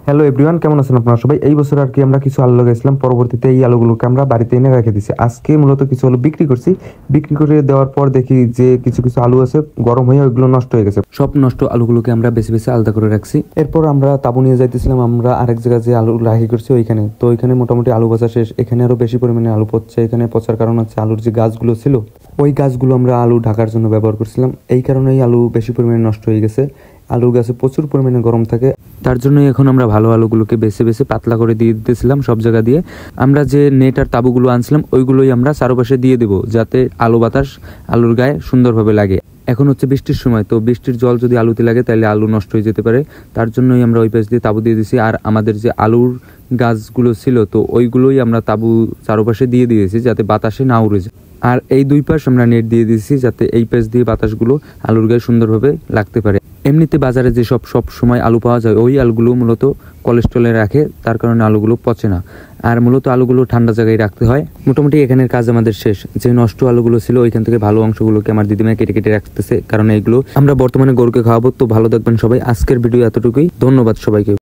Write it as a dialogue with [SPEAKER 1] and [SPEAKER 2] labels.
[SPEAKER 1] Hello everyone, কেমন আছেন আপনারা সবাই? এই বছর আর কি আমরা কিছু আলু লাগাইছিলাম, পরবর্তীতে এই আলুগুলোকে আমরা বাড়িতে এনে রেখে দিছি। আজকে মূলত কিছু আলু বিক্রি করছি। বিক্রি করে দেওয়ার পর দেখি যে কিছু কিছু আলু আছে গরম হয়ে ওইগুলো নষ্ট হয়ে গেছে। সব নষ্ট আলুগুলোকে আমরা বেছে বেছে আলাদা করে রাখছি। এরপর আমরা তাবু নিয়ে যাইতেছিলাম আমরা আরেক জায়গায় যে আলু রাখি করছি ওইখানে। তো ওইখানে মোটামুটি আলু পচা শেষ। এখানে আরো বেশি পরিমাণে আলু পচছে। এখানে পচার কারণ হচ্ছে আলুর যে গাছগুলো ছিল ওই গাছগুলো আমরা আলু ঢাকার জন্য ব্যবহার করছিলাম, এই কারণেই আলু বেশি পরিমাণে নষ্ট হয়ে গেছে। আলুর গাছে প্রচুর পরিমাণে গরম থাকে, তার জন্যই এখন আমরা ভালো আলুগুলোকে বেছে বেছে পাতলা করে দিয়ে দিতেছিলাম সব জায়গা দিয়ে। আমরা যে নেট আর তাবুগুলো আনছিলাম ওইগুলোই আমরা চারপাশে দিয়ে দেবো, যাতে আলো বাতাস আলুর গায়ে সুন্দরভাবে লাগে। এখন হচ্ছে বৃষ্টির সময়, তো বৃষ্টির জল যদি আলুতে লাগে তাহলে আলু নষ্ট হয়ে যেতে পারে। তার জন্যই আমরা ওই পাশ দিয়ে তাবু দিয়ে দিছি। আর আমাদের যে আলুর গাছগুলো ছিল তো ওইগুলোই আমরা তাবু চারপাশে দিয়ে দিয়েছি যাতে বাতাসে না উড়ে যায়। আর এই দুই পাশ আমরা নেট দিয়ে দিয়েছি যাতে এই পাশ দিয়ে বাতাসগুলো আলুর গায়ে সুন্দরভাবে লাগতে পারে। এমনিতে বাজারে যে সব সময় আলু পাওয়া যায় ওই আলুগুলো মূলত কোলেস্ট্রলে রাখে, তার কারণে আলুগুলো পচে না। আর মূলত আলুগুলো ঠান্ডা জায়গায় রাখতে হয়। মোটামুটি এখানের কাজ আমাদের শেষ। যে নষ্ট আলুগুলো ছিল ওইখান থেকে ভালো অংশগুলোকে আমার দিদিমা কেটে কেটে রাখতেছে, কারণ এইগুলো আমরা বর্তমানে গরুকে খাওয়াবো। তো ভালো থাকবেন সবাই। আজকের ভিডিও এতটুকুই, ধন্যবাদ সবাইকে।